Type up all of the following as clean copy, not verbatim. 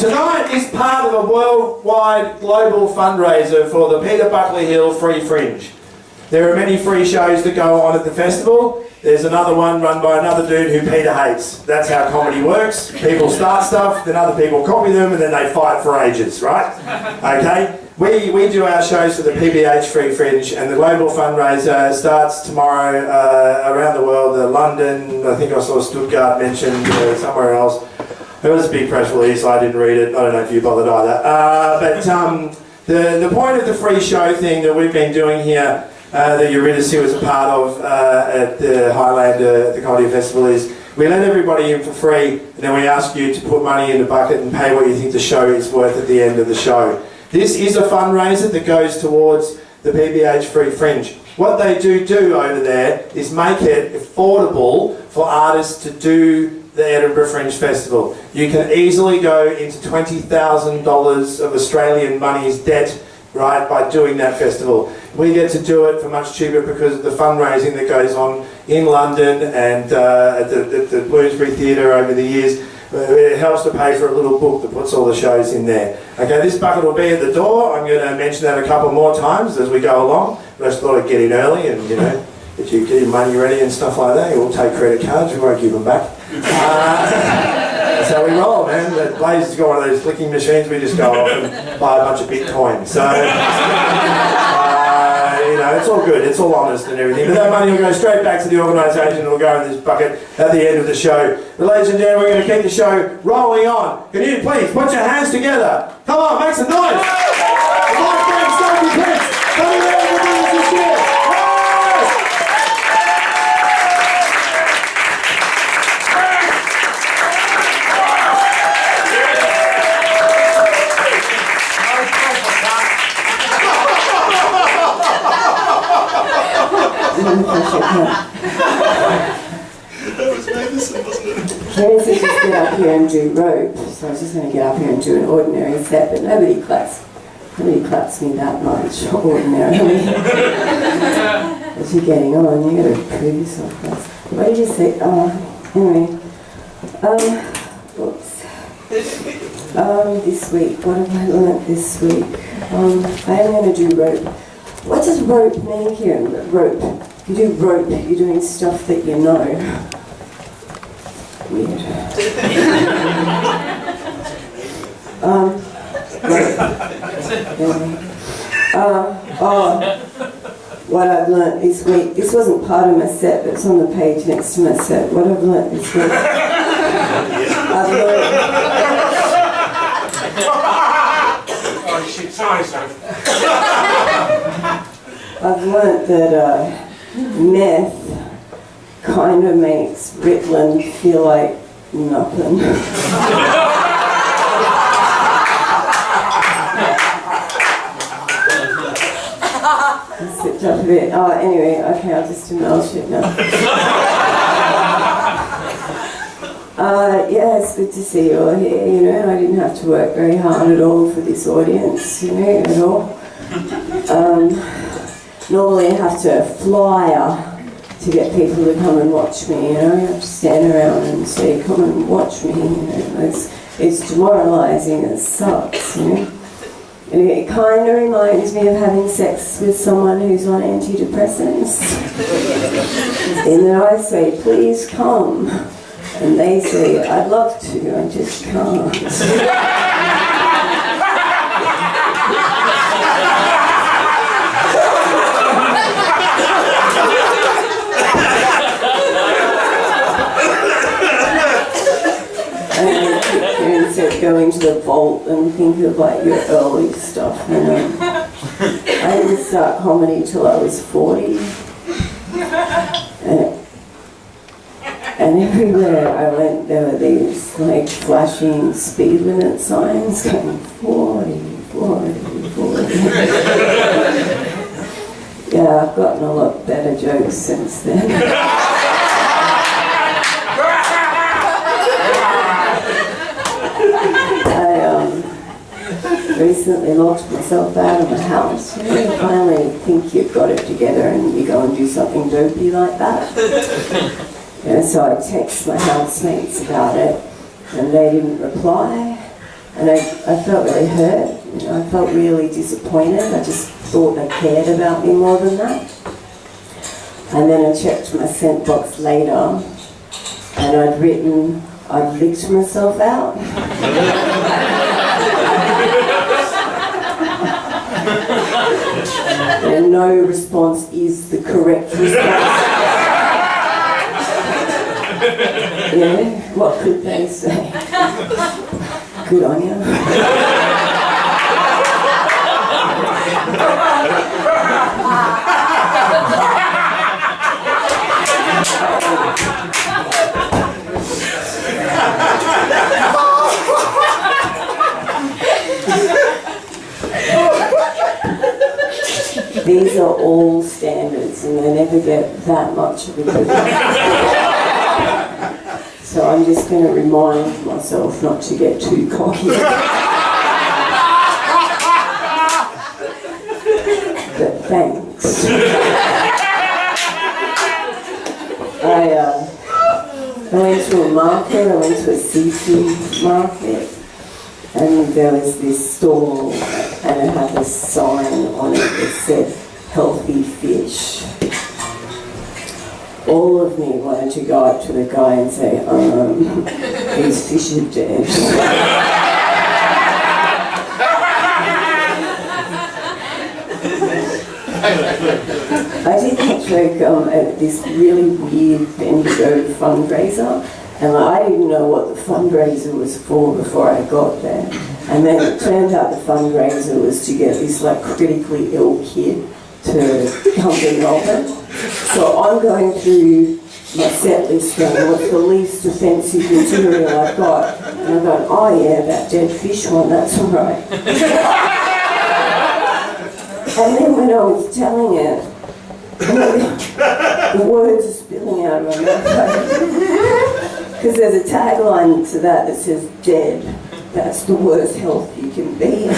Tonight is part of a worldwide global fundraiser for the Peter Buckley Hill Free Fringe. There are many free shows that go on at the festival. There's another one run by another dude who Peter hates. That's how comedy works. People start stuff, then other people copy them, and then they fight for ages, right? Okay? We do our shows for the PBH Free Fringe, and the global fundraiser starts tomorrow around the world. London, I think I saw Stuttgart mentioned, somewhere else. It was a big press release, I didn't read it. I don't know if you bothered either. But the point of the free show thing that we've been doing here, that Eurydice was a part of at the Highland, the Comedy Festival, is we let everybody in for free, and then we ask you to put money in the bucket and pay what you think the show is worth at the end of the show. This is a fundraiser that goes towards the PBH Free Fringe. What they do over there is make it affordable for artists to do the Edinburgh Fringe Festival. You can easily go into $20,000 of Australian money's debt, right, by doing that festival. We get to do it for much cheaper because of the fundraising that goes on in London and at the Bloomsbury Theatre over the years. It helps to pay for a little book that puts all the shows in there. Okay, this bucket will be at the door. I'm going to mention that a couple more times as we go along. But I just thought I'd get in early and, get your money ready and stuff like that. We'll take credit cards, we won't give them back. That's how we roll, man. The Blaze has got one of those flicking machines. We just go off and buy a bunch of Bitcoin. So, it's all good. It's all honest and everything. But that money will go straight back to the organisation. It'll go in this bucket at the end of the show. But ladies and gentlemen, we're going to keep the show rolling on. Can you please put your hands together? Come on, make some noise. My friend Sofie Prince, coming there with us this year. Karen said just get up here and do rope, so I was just going to get up here and do an ordinary set, but nobody claps me that much ordinarily. As you're getting on, you got to prove yourself first. What did you say? Anyway, this week, what have I learnt this week? I'm going to do rope. What does rope mean here? Rope. If you do rope, you're doing stuff that you know. Weird. What I've learnt this week. This wasn't part of my set, but it's on the page next to my set. What I've learnt this week. I've learnt that meth kind of makes Ritland feel like nothing. Sit up a bit. Anyway, okay, I'll just demolish it now. Yeah, it's good to see you all here, I didn't have to work very hard at all for this audience, at all. Normally I have to flyer to get people to come and watch me, I have to stand around and say, come and watch me, It's demoralising, it sucks, It kind of reminds me of having sex with someone who's on antidepressants. And then I say, please come. And they say, I'd love to, I just can't. And said, going to the vault and think of like your early stuff. I didn't start comedy till I was 40. And everywhere I went, there were these like flashing speed limit signs going 40, 40, 40. Yeah, I've gotten a lot better jokes since then. Recently locked myself out of my house. You finally think you've got it together and you go and do something dopey like that. So I text my housemates about it and they didn't reply. And I felt really hurt. You know, I felt really disappointed. I just thought they cared about me more than that. And then I checked my sent box later, and I'd written, I'd licked myself out. And no response is the correct response. Yeah, what could they say? Good on you. These are all standards and they never get that much of a good. So I'm just going to remind myself not to get too cocky. But thanks. I went to a market, I went to a seafood market, and there was this stall and it had a sign on it that said healthy fish. All of me wanted to go up to the guy and say, these fish are dead. I did actually at this really weird Bendigo fundraiser, and I didn't know what the fundraiser was for before I got there. And then it turned out the fundraiser was to get this like critically ill kid to come to Melbourne. So I'm going through my set list going, what's the least offensive material I've got? And I'm going, oh yeah, that dead fish one, that's all right. And then when I was telling it, the words are spilling out of my mouth. Because there's a tagline to that that says, dead, that's the worst health you can be.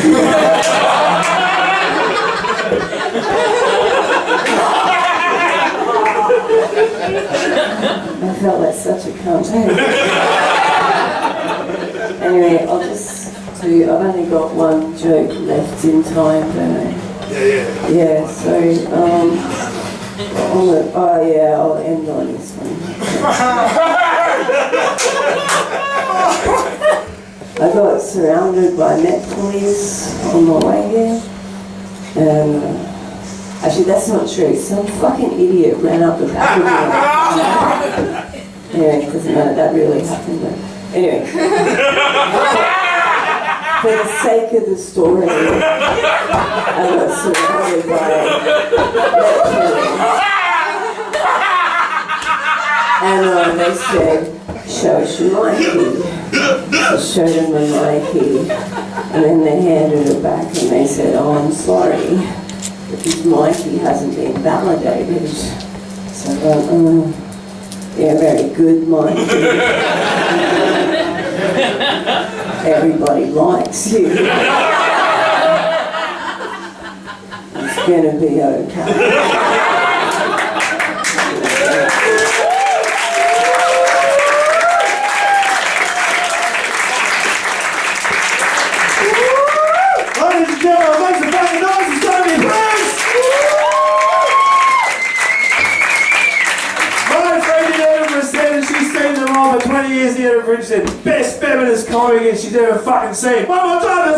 I felt like such a cunt. Anyway, I'll just do, I've only got one joke left in time, don't I? Yeah, so, I'll end on this one. I got surrounded by Met Police on my way here, and actually that's not true, some fucking idiot ran up the back of me. Anyway, doesn't matter, that really happened, but anyway. For the sake of the story, I got surrounded by and they said, show us your Mikey. I showed them my Mikey, and then they handed it back and they said, oh, I'm sorry, but this Mikey hasn't been validated. So I thought, yeah, very good Mikey. Everybody likes you. It's gonna be okay. Ladies and gentlemen, make some fucking noise, it's gonna be Bruce! My friend in Edinburgh said that she's seen them all for 20 years in Edinburgh, she said, best feminist comic she's ever fucking seen. One more time,